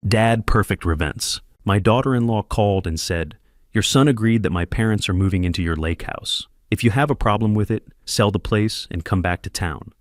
Dad, perfect events. My daughter-in-law called and said, "Your son agreed that my parents are moving into your lake house. If you have a problem with it, sell the place and come back to town."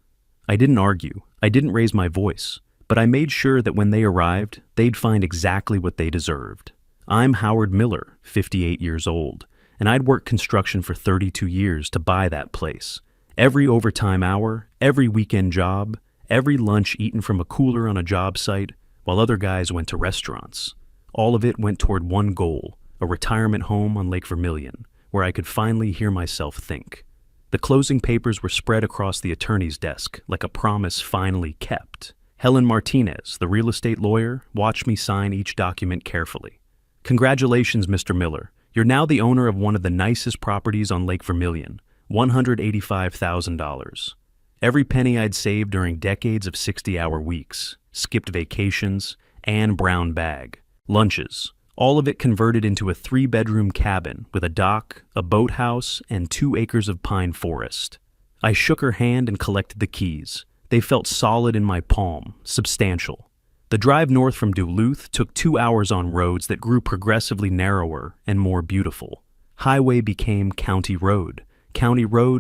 I didn't argue. I didn't raise my voice. But I made sure that when they arrived, they'd find exactly what they deserved. I'm Howard Miller, 58 years old, and I'd worked construction for 32 years to buy that place. Every overtime hour, every weekend job, every lunch eaten from a cooler on a job site, while other guys went to restaurants. All of it went toward one goal, a retirement home on Lake Vermilion, where I could finally hear myself think. The closing papers were spread across the attorney's desk like a promise finally kept. Helen Martinez, the real estate lawyer, watched me sign each document carefully. "Congratulations, Mr. Miller. You're now the owner of one of the nicest properties on Lake Vermilion, $185,000. Every penny I'd saved during decades of 60-hour weeks, skipped vacations, and brown bag, lunches, all of it converted into a 3-bedroom cabin with a dock, a boathouse, and 2 acres of pine forest." I shook her hand and collected the keys. They felt solid in my palm, substantial. The drive north from Duluth took 2 hours on roads that grew progressively narrower and more beautiful. Highway became county road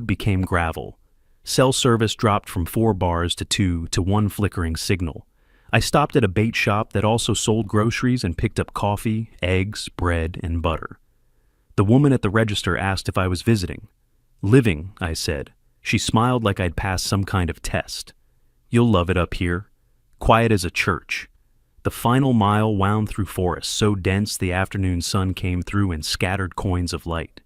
became gravel. Cell service dropped from 4 bars to 2 to 1 flickering signal. I stopped at a bait shop that also sold groceries and picked up coffee, eggs, bread, and butter. The woman at the register asked if I was visiting. "Living," I said. She smiled like I'd passed some kind of test. "You'll love it up here. Quiet as a church." The final mile wound through forest so dense the afternoon sun came through in scattered coins of light.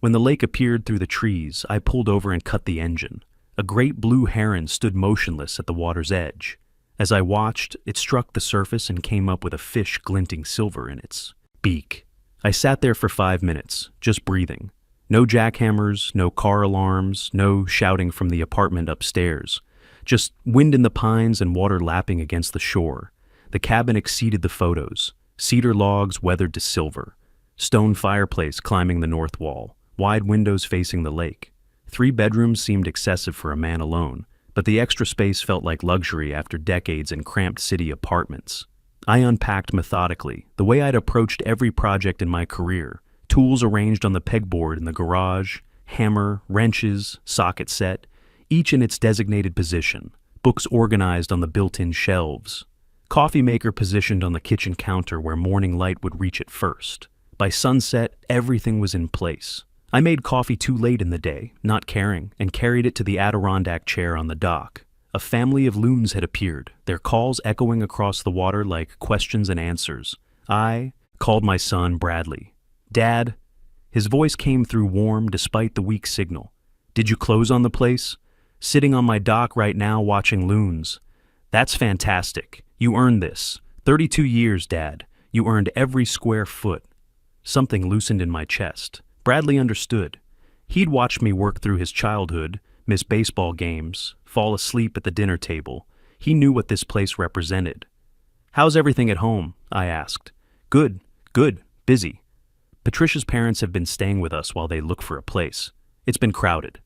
When the lake appeared through the trees, I pulled over and cut the engine. A great blue heron stood motionless at the water's edge. As I watched, it struck the surface and came up with a fish glinting silver in its beak. I sat there for 5 minutes, just breathing. No jackhammers, no car alarms, no shouting from the apartment upstairs. Just wind in the pines and water lapping against the shore. The cabin exceeded the photos. Cedar logs weathered to silver. Stone fireplace climbing the north wall. Wide windows facing the lake. 3 bedrooms seemed excessive for a man alone, but the extra space felt like luxury after decades in cramped city apartments. I unpacked methodically, the way I'd approached every project in my career. Tools arranged on the pegboard in the garage, hammer, wrenches, socket set, each in its designated position, books organized on the built-in shelves, coffee maker positioned on the kitchen counter where morning light would reach it first. By sunset, everything was in place. I made coffee too late in the day, not caring, and carried it to the Adirondack chair on the dock. A family of loons had appeared, their calls echoing across the water like questions and answers. I called my son, Bradley. "Dad." His voice came through warm despite the weak signal. "Did you close on the place?" "Sitting on my dock right now watching loons." "That's fantastic. You earned this. 32 years, Dad. You earned every square foot." Something loosened in my chest. Bradley understood. He'd watched me work through his childhood, miss baseball games, fall asleep at the dinner table. He knew what this place represented. "How's everything at home?" I asked. Good. Busy. Patricia's parents have been staying with us while they look for a place. It's been crowded."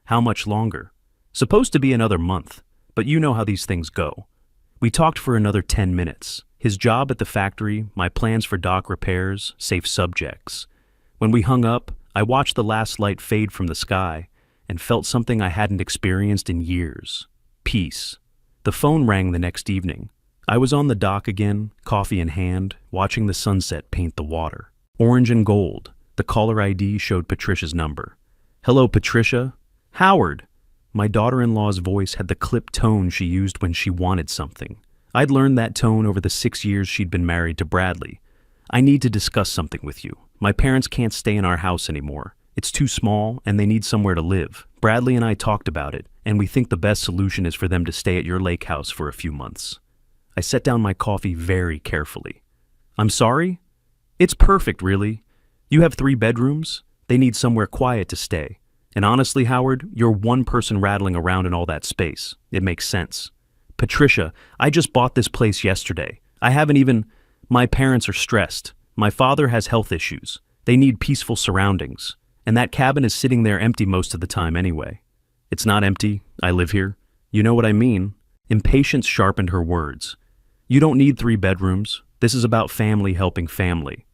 "How much longer?" "Supposed to be another month, but you know how these things go." We talked for another 10 minutes. His job at the factory, my plans for dock repairs, safe subjects. When we hung up, I watched the last light fade from the sky and felt something I hadn't experienced in years. Peace. The phone rang the next evening. I was on the dock again, coffee in hand, watching the sunset paint the water. Orange and gold. The caller ID showed Patricia's number. "Hello, Patricia?" "Howard." My daughter-in-law's voice had the clipped tone she used when she wanted something. I'd learned that tone over the 6 years she'd been married to Bradley. "I need to discuss something with you. My parents can't stay in our house anymore. It's too small, and they need somewhere to live. Bradley and I talked about it, and we think the best solution is for them to stay at your lake house for a few months." I set down my coffee very carefully. "I'm sorry?" "It's perfect, really. You have 3 bedrooms. They need somewhere quiet to stay. And honestly, Howard, you're one person rattling around in all that space. It makes sense." "Patricia, I just bought this place yesterday. My parents are stressed. My father has health issues. They need peaceful surroundings. And that cabin is sitting there empty most of the time anyway." "It's not empty. I live here." "You know what I mean." Impatience sharpened her words. "You don't need 3 bedrooms. This is about family helping family.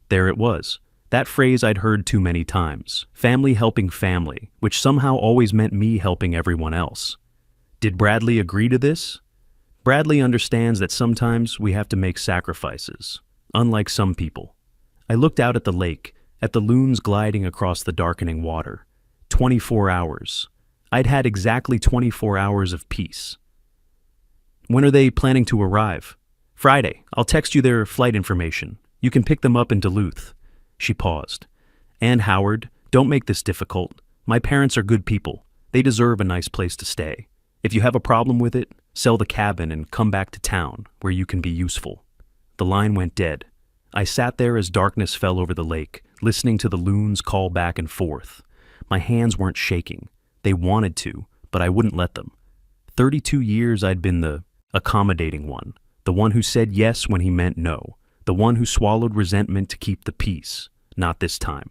There it was. That phrase I'd heard too many times. Family helping family, which somehow always meant me helping everyone else. Did Bradley agree to this? Bradley understands that sometimes we have to make sacrifices, unlike some people. I looked out at the lake, at the loons gliding across the darkening water. 24 hours. I'd had exactly 24 hours of peace. When are they planning to arrive? Friday. I'll text you their flight information. You can pick them up in Duluth. She paused. And Howard, don't make this difficult. My parents are good people. They deserve a nice place to stay. If you have a problem with it, sell the cabin and come back to town, where you can be useful. The line went dead. I sat there as darkness fell over the lake, listening to the loons call back and forth. My hands weren't shaking. They wanted to, but I wouldn't let them. 32 years I'd been the accommodating one, the one who said yes when he meant no, the one who swallowed resentment to keep the peace. Not this time.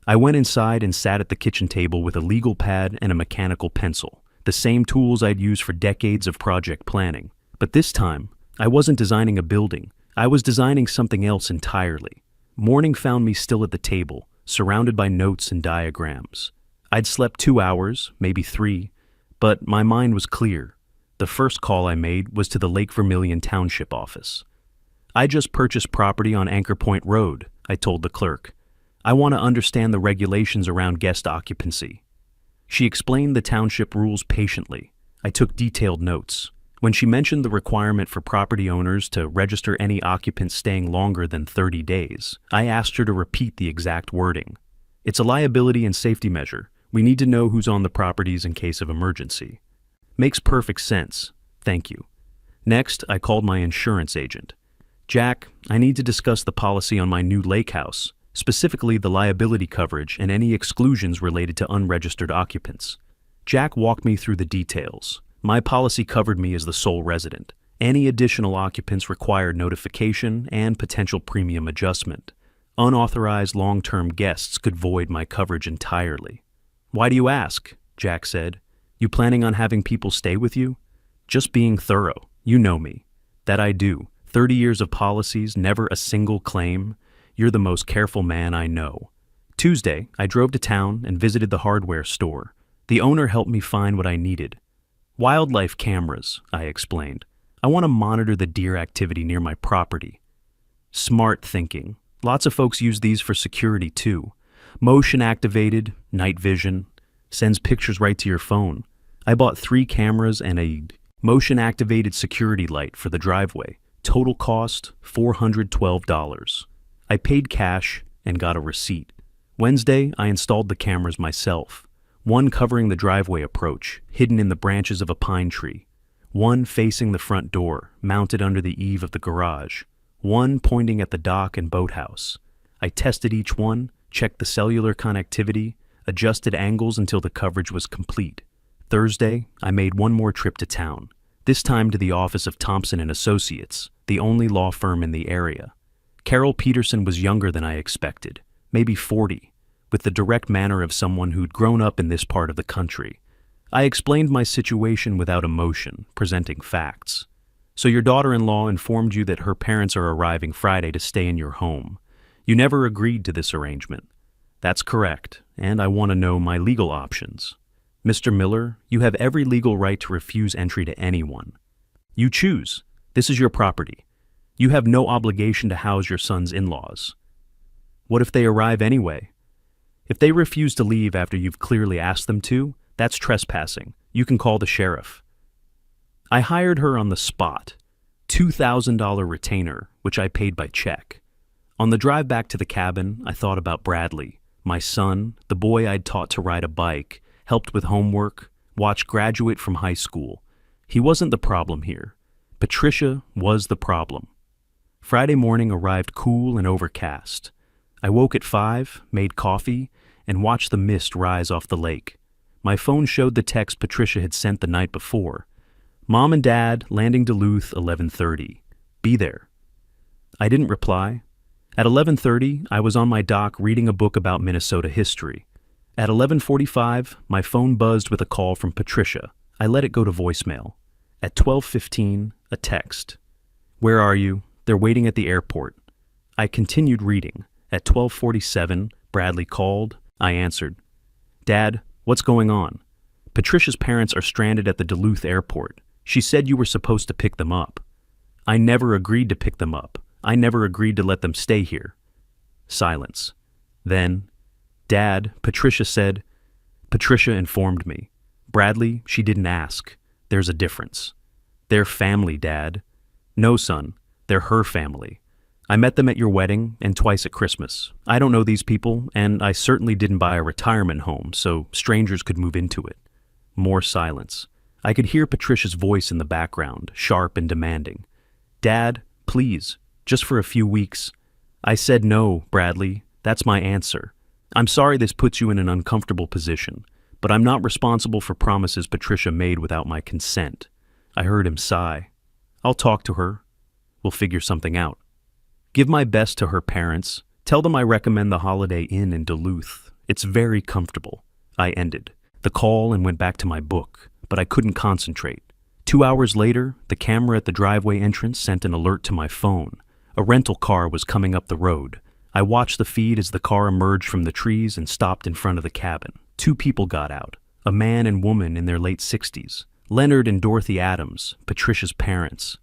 I went inside and sat at the kitchen table with a legal pad and a mechanical pencil, the same tools I'd used for decades of project planning. But this time, I wasn't designing a building. I was designing something else entirely. Morning found me still at the table, surrounded by notes and diagrams. I'd slept 2 hours, maybe 3, but my mind was clear. The first call I made was to the Lake Vermilion Township office. I just purchased property on Anchor Point Road, I told the clerk. I want to understand the regulations around guest occupancy. She explained the township rules patiently. I took detailed notes. When she mentioned the requirement for property owners to register any occupants staying longer than 30 days, I asked her to repeat the exact wording. It's a liability and safety measure. We need to know who's on the properties in case of emergency. Makes perfect sense. Thank you. Next, I called my insurance agent. Jack, I need to discuss the policy on my new lake house, specifically the liability coverage and any exclusions related to unregistered occupants. Jack walked me through the details. My policy covered me as the sole resident. Any additional occupants required notification and potential premium adjustment. Unauthorized long-term guests could void my coverage entirely. Why do you ask? Jack said. You planning on having people stay with you? Just being thorough. You know me. That I do. 30 years of policies, never a single claim. You're the most careful man I know. Tuesday, I drove to town and visited the hardware store. The owner helped me find what I needed. Wildlife cameras, I explained. I want to monitor the deer activity near my property. Smart thinking. Lots of folks use these for security too. Motion activated, night vision, sends pictures right to your phone. I bought 3 cameras and a motion activated security light for the driveway. Total cost, $412. I paid cash and got a receipt. Wednesday, I installed the cameras myself. One covering the driveway approach, hidden in the branches of a pine tree. One facing the front door, mounted under the eave of the garage. One pointing at the dock and boathouse. I tested each one, checked the cellular connectivity, adjusted angles until the coverage was complete. Thursday, I made one more trip to town, this time to the office of Thompson & Associates, the only law firm in the area. Carol Peterson was younger than I expected, maybe 40, with the direct manner of someone who'd grown up in this part of the country. I explained my situation without emotion, presenting facts. So your daughter-in-law informed you that her parents are arriving Friday to stay in your home. You never agreed to this arrangement. That's correct, and I want to know my legal options. Mr. Miller, you have every legal right to refuse entry to anyone. You choose. This is your property. You have no obligation to house your son's in-laws. What if they arrive anyway? If they refuse to leave after you've clearly asked them to, that's trespassing. You can call the sheriff. I hired her on the spot. $2,000 retainer, which I paid by check. On the drive back to the cabin, I thought about Bradley, my son, the boy I'd taught to ride a bike, helped with homework, watched graduate from high school. He wasn't the problem here. Patricia was the problem. Friday morning arrived cool and overcast. I woke at 5, made coffee, and watched the mist rise off the lake. My phone showed the text Patricia had sent the night before. Mom and Dad, landing Duluth, 11:30. Be there. I didn't reply. At 11:30, I was on my dock reading a book about Minnesota history. At 11:45, my phone buzzed with a call from Patricia. I let it go to voicemail. At 12:15, a text. Where are you? They're waiting at the airport. I continued reading. At 12:47, Bradley called. I answered. Dad, what's going on? Patricia's parents are stranded at the Duluth airport. She said you were supposed to pick them up. I never agreed to pick them up. I never agreed to let them stay here. Silence. Then, Dad, Patricia said. Patricia informed me. Bradley, she didn't ask. There's a difference. They're family, Dad. No, son, they're her family. I met them at your wedding and twice at Christmas. I don't know these people, and I certainly didn't buy a retirement home so strangers could move into it. More silence. I could hear Patricia's voice in the background, sharp and demanding. Dad, please, just for a few weeks. I said no, Bradley. That's my answer. I'm sorry this puts you in an uncomfortable position, but I'm not responsible for promises Patricia made without my consent. I heard him sigh. I'll talk to her. We'll figure something out. Give my best to her parents. Tell them I recommend the Holiday Inn in Duluth. It's very comfortable. I ended the call and went back to my book, but I couldn't concentrate. 2 hours later, the camera at the driveway entrance sent an alert to my phone. A rental car was coming up the road. I watched the feed as the car emerged from the trees and stopped in front of the cabin. 2 people got out, a man and woman in their late 60s, Leonard and Dorothy Adams, Patricia's parents.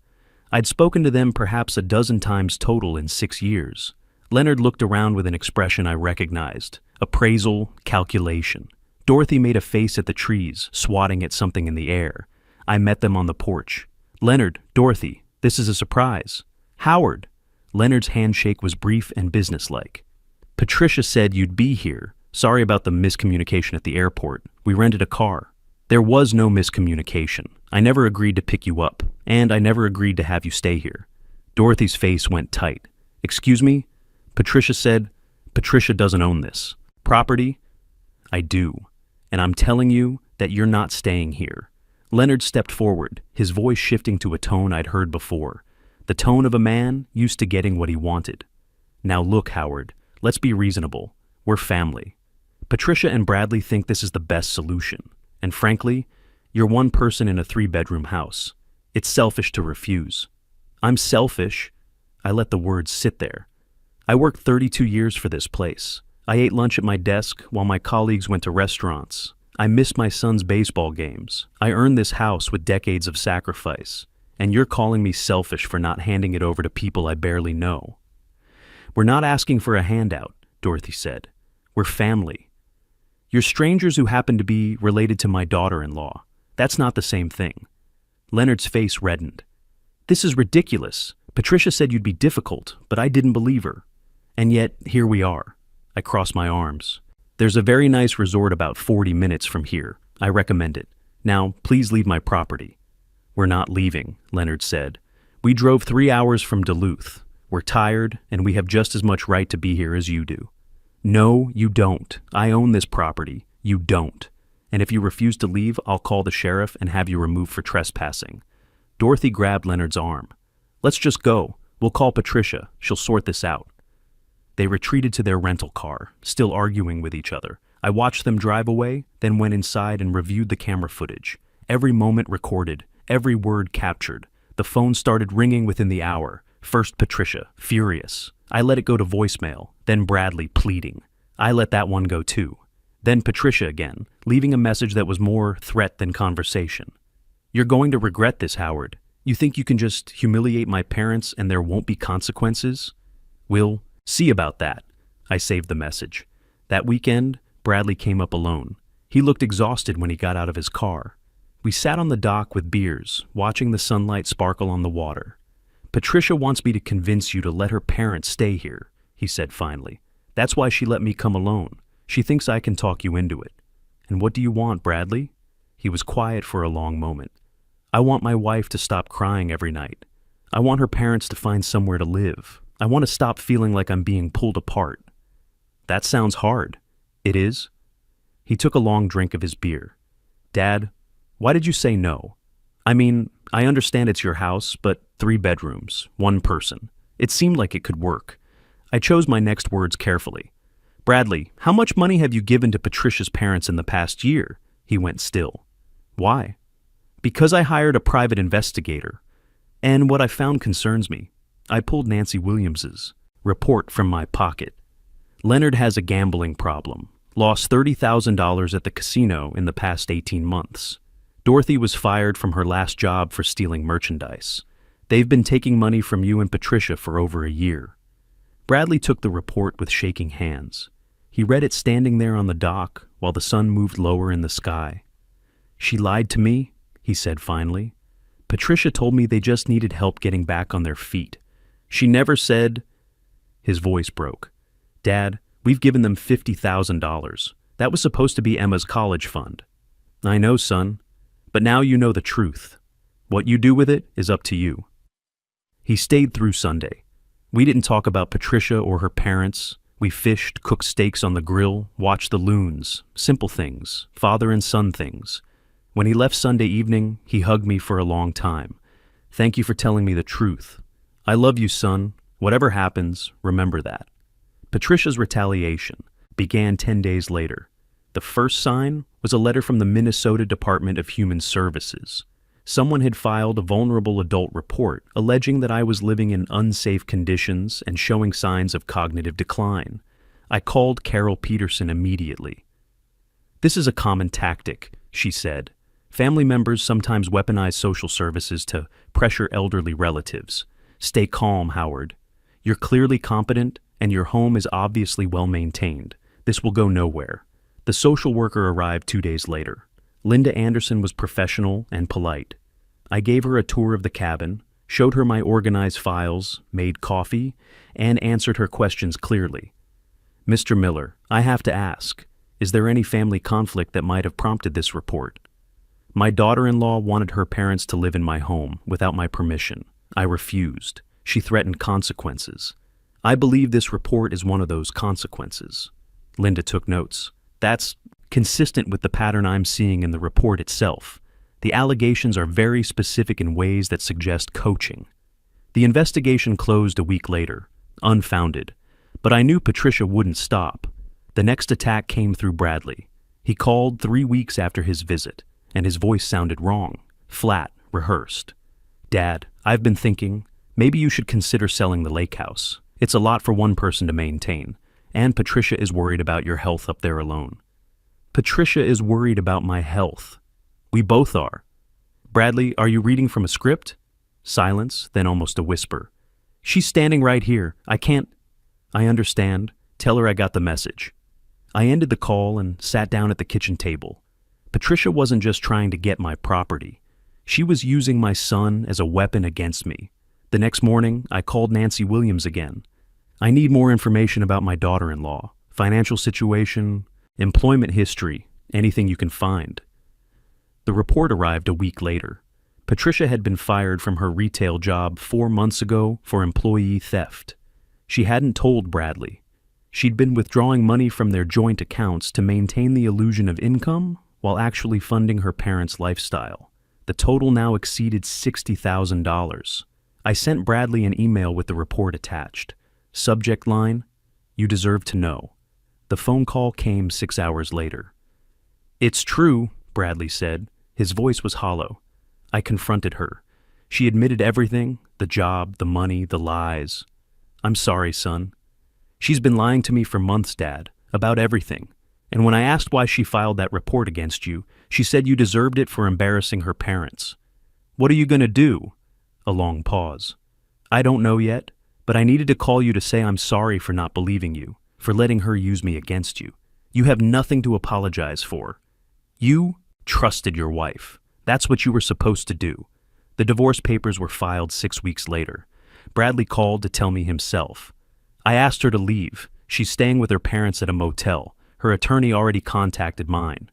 I'd spoken to them perhaps a dozen times total in 6 years. Leonard looked around with an expression I recognized, appraisal, calculation. Dorothy made a face at the trees, swatting at something in the air. I met them on the porch. Leonard, Dorothy, this is a surprise. Howard. Leonard's handshake was brief and businesslike. Patricia said you'd be here. Sorry about the miscommunication at the airport. We rented a car. There was no miscommunication. I never agreed to pick you up, and I never agreed to have you stay here. Dorothy's face went tight. Excuse me? Patricia said, Patricia doesn't own this. Property? I do. And I'm telling you that you're not staying here. Leonard stepped forward, his voice shifting to a tone I'd heard before. The tone of a man used to getting what he wanted. Now look, Howard, let's be reasonable. We're family. Patricia and Bradley think this is the best solution. And frankly, you're one person in a 3-bedroom house. It's selfish to refuse. I'm selfish. I let the words sit there. I worked 32 years for this place. I ate lunch at my desk while my colleagues went to restaurants. I missed my son's baseball games. I earned this house with decades of sacrifice. And you're calling me selfish for not handing it over to people I barely know. We're not asking for a handout, Dorothy said. We're family. You're strangers who happen to be related to my daughter-in-law. That's not the same thing. Leonard's face reddened. This is ridiculous. Patricia said you'd be difficult, but I didn't believe her. And yet, here we are. I crossed my arms. There's a very nice resort about 40 minutes from here. I recommend it. Now, please leave my property. We're not leaving, Leonard said. We drove 3 hours from Duluth. We're tired, and we have just as much right to be here as you do. No, you don't. I own this property. You don't. And if you refuse to leave, I'll call the sheriff and have you removed for trespassing. Dorothy grabbed Leonard's arm. Let's just go. We'll call Patricia. She'll sort this out. They retreated to their rental car, still arguing with each other. I watched them drive away, then went inside and reviewed the camera footage. Every moment recorded, every word captured. The phone started ringing within the hour. First Patricia, furious. I let it go to voicemail, then Bradley, pleading. I let that one go too. Then Patricia again, leaving a message that was more threat than conversation. You're going to regret this, Howard. You think you can just humiliate my parents and there won't be consequences? We'll see about that. I saved the message. That weekend, Bradley came up alone. He looked exhausted when he got out of his car. We sat on the dock with beers, watching the sunlight sparkle on the water. Patricia wants me to convince you to let her parents stay here, he said finally. That's why she let me come alone. She thinks I can talk you into it. And what do you want, Bradley? He was quiet for a long moment. I want my wife to stop crying every night. I want her parents to find somewhere to live. I want to stop feeling like I'm being pulled apart. That sounds hard. It is? He took a long drink of his beer. Dad, why did you say no? I mean, I understand it's your house, but 3 bedrooms, 1 person. It seemed like it could work. I chose my next words carefully. Bradley, how much money have you given to Patricia's parents in the past year? He went still. Why? Because I hired a private investigator. And what I found concerns me. I pulled Nancy Williams's report from my pocket. Leonard has a gambling problem. Lost $30,000 at the casino in the past 18 months. Dorothy was fired from her last job for stealing merchandise. They've been taking money from you and Patricia for over a year. Bradley took the report with shaking hands. He read it standing there on the dock while the sun moved lower in the sky. She lied to me, he said finally. Patricia told me they just needed help getting back on their feet. She never said... His voice broke. Dad, we've given them $50,000. That was supposed to be Emma's college fund. I know, son, but now you know the truth. What you do with it is up to you. He stayed through Sunday. We didn't talk about Patricia or her parents. We fished, cooked steaks on the grill, watched the loons, simple things, father and son things. When he left Sunday evening, he hugged me for a long time. Thank you for telling me the truth. I love you, son. Whatever happens, remember that. Patricia's retaliation began 10 days later. The first sign was a letter from the Minnesota Department of Human Services. Someone had filed a vulnerable adult report alleging that I was living in unsafe conditions and showing signs of cognitive decline. I called Carol Peterson immediately. This is a common tactic, she said. Family members sometimes weaponize social services to pressure elderly relatives. Stay calm, Howard. You're clearly competent, and your home is obviously well maintained. This will go nowhere. The social worker arrived 2 days later. Linda Anderson was professional and polite. I gave her a tour of the cabin, showed her my organized files, made coffee, and answered her questions clearly. Mr. Miller, I have to ask, is there any family conflict that might have prompted this report? My daughter-in-law wanted her parents to live in my home without my permission. I refused. She threatened consequences. I believe this report is one of those consequences. Linda took notes. That's consistent with the pattern I'm seeing in the report itself. The allegations are very specific in ways that suggest coaching. The investigation closed a week later, unfounded, but I knew Patricia wouldn't stop. The next attack came through Bradley. He called 3 weeks after his visit, and his voice sounded wrong, flat, rehearsed. Dad, I've been thinking, maybe you should consider selling the lake house. It's a lot for one person to maintain, and Patricia is worried about your health up there alone. Patricia is worried about my health. We both are. Bradley, are you reading from a script? Silence, then almost a whisper. She's standing right here. I can't... I understand. Tell her I got the message. I ended the call and sat down at the kitchen table. Patricia wasn't just trying to get my property. She was using my son as a weapon against me. The next morning, I called Nancy Williams again. I need more information about my daughter-in-law, financial situation, employment history, anything you can find. The report arrived a week later. Patricia had been fired from her retail job 4 months ago for employee theft. She hadn't told Bradley. She'd been withdrawing money from their joint accounts to maintain the illusion of income while actually funding her parents' lifestyle. The total now exceeded $60,000. I sent Bradley an email with the report attached. Subject line, "You deserve to know." The phone call came 6 hours later. "It's true," Bradley said. His voice was hollow. I confronted her. She admitted everything, the job, the money, the lies. "I'm sorry, son. She's been lying to me for months, Dad, about everything. And when I asked why she filed that report against you, she said you deserved it for embarrassing her parents. What are you going to do?" A long pause. "I don't know yet, but I needed to call you to say I'm sorry for not believing you, for letting her use me against you. You have nothing to apologize for. You trusted your wife. That's what you were supposed to do." The divorce papers were filed 6 weeks later. Bradley called to tell me himself. I asked her to leave. She's staying with her parents at a motel. Her attorney already contacted mine.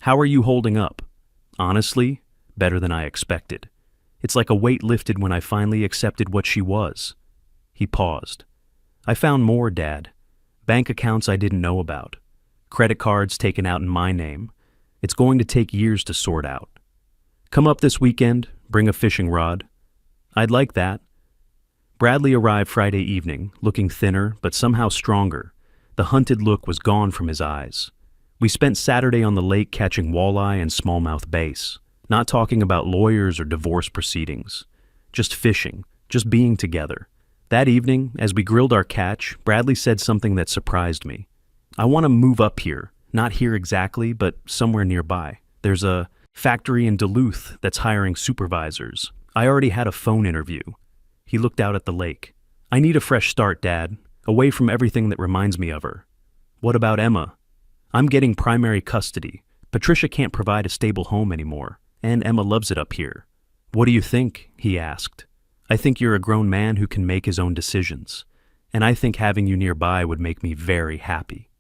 "How are you holding up?" "Honestly, better than I expected. It's like a weight lifted when I finally accepted what she was." He paused. "I found more, Dad. Bank accounts I didn't know about. Credit cards taken out in my name. It's going to take years to sort out. Come up this weekend, bring a fishing rod." "I'd like that." Bradley arrived Friday evening, looking thinner but somehow stronger. The hunted look was gone from his eyes. We spent Saturday on the lake catching walleye and smallmouth bass, not talking about lawyers or divorce proceedings. Just fishing, just being together. That evening, as we grilled our catch, Bradley said something that surprised me. I want to move up here, not here exactly, but somewhere nearby. There's a factory in Duluth that's hiring supervisors. I already had a phone interview. He looked out at the lake. I need a fresh start, Dad, away from everything that reminds me of her. What about Emma? I'm getting primary custody. Patricia can't provide a stable home anymore, and Emma loves it up here. What do you think? He asked. I think you're a grown man who can make his own decisions, and I think having you nearby would make me very happy.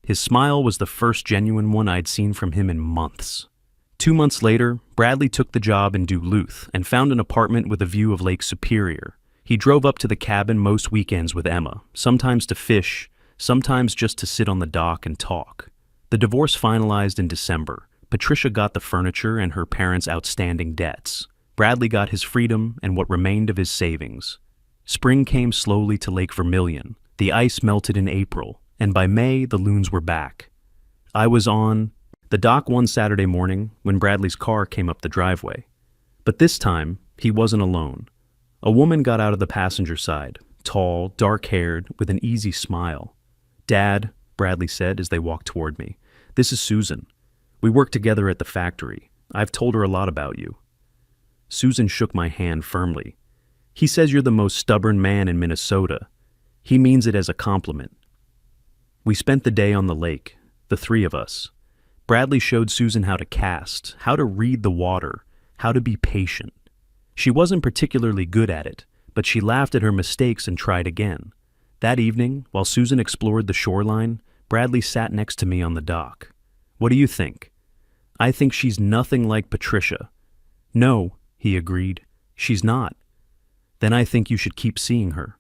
His smile was the first genuine one I'd seen from him in months. 2 months later, Bradley took the job in Duluth and found an apartment with a view of Lake Superior. He drove up to the cabin most weekends with Emma, sometimes to fish, sometimes just to sit on the dock and talk. The divorce finalized in December. Patricia got the furniture and her parents' outstanding debts. Bradley got his freedom and what remained of his savings. Spring came slowly to Lake Vermilion. The ice melted in April, and by May the loons were back. I was on the dock one Saturday morning when Bradley's car came up the driveway. But this time, he wasn't alone. A woman got out of the passenger side, tall, dark-haired, with an easy smile. "Dad," Bradley said as they walked toward me, "this is Susan. We work together at the factory. I've told her a lot about you." Susan shook my hand firmly. "He says you're the most stubborn man in Minnesota. He means it as a compliment." We spent the day on the lake, the three of us. Bradley showed Susan how to cast, how to read the water, how to be patient. She wasn't particularly good at it, but she laughed at her mistakes and tried again. That evening, while Susan explored the shoreline, Bradley sat next to me on the dock. "What do you think?" "I think she's nothing like Patricia." "No," he agreed, "she's not." "Then I think you should keep seeing her."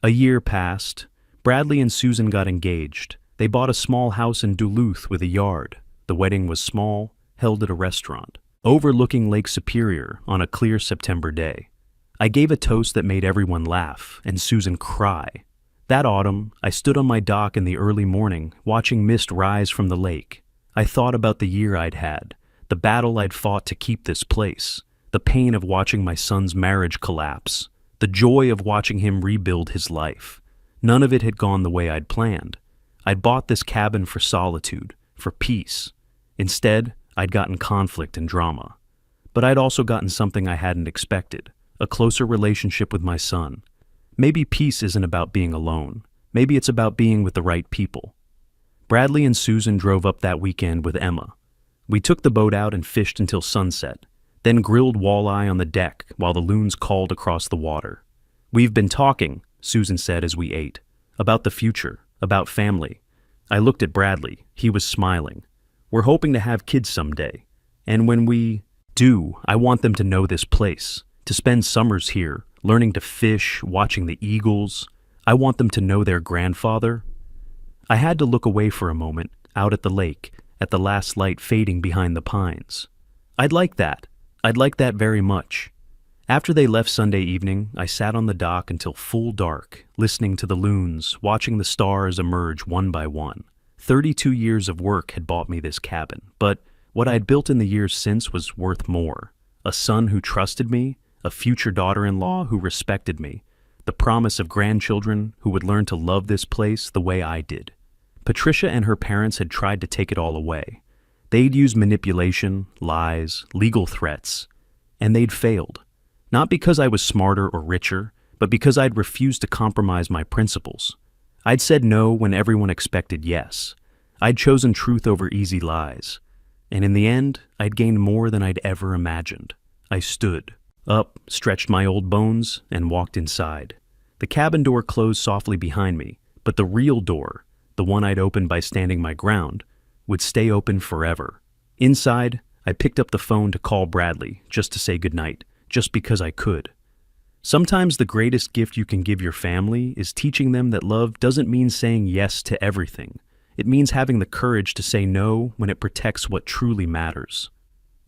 A year passed. Bradley and Susan got engaged. They bought a small house in Duluth with a yard. The wedding was small, held at a restaurant, overlooking Lake Superior on a clear September day. I gave a toast that made everyone laugh and Susan cry. That autumn, I stood on my dock in the early morning, watching mist rise from the lake. I thought about the year I'd had, the battle I'd fought to keep this place, the pain of watching my son's marriage collapse, the joy of watching him rebuild his life. None of it had gone the way I'd planned. I'd bought this cabin for solitude, for peace. Instead, I'd gotten conflict and drama. But I'd also gotten something I hadn't expected, a closer relationship with my son. Maybe peace isn't about being alone. Maybe it's about being with the right people. Bradley and Susan drove up that weekend with Emma. We took the boat out and fished until sunset, then grilled walleye on the deck while the loons called across the water. "We've been talking," Susan said as we ate, "about the future, about family." I looked at Bradley. He was smiling. "We're hoping to have kids someday. And when we do, I want them to know this place, to spend summers here, learning to fish, watching the eagles. I want them to know their grandfather." I had to look away for a moment, out at the lake, at the last light fading behind the pines. I'd like that. I'd like that very much. After they left Sunday evening, I sat on the dock until full dark, listening to the loons, watching the stars emerge one by one. 32 years of work had bought me this cabin, but what I'd built in the years since was worth more. A son who trusted me, a future daughter-in-law who respected me, the promise of grandchildren who would learn to love this place the way I did. Patricia and her parents had tried to take it all away. They'd used manipulation, lies, legal threats, and they'd failed. Not because I was smarter or richer, but because I'd refused to compromise my principles. I'd said no when everyone expected yes. I'd chosen truth over easy lies. And in the end, I'd gained more than I'd ever imagined. I stood up, stretched my old bones, and walked inside. The cabin door closed softly behind me, but the real door, the one I'd opened by standing my ground, would stay open forever. Inside, I picked up the phone to call Bradley, just to say goodnight, just because I could. Sometimes the greatest gift you can give your family is teaching them that love doesn't mean saying yes to everything. It means having the courage to say no when it protects what truly matters.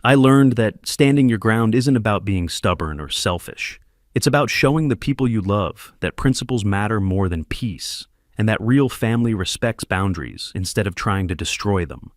I learned that standing your ground isn't about being stubborn or selfish. It's about showing the people you love that principles matter more than peace, and that real family respects boundaries instead of trying to destroy them.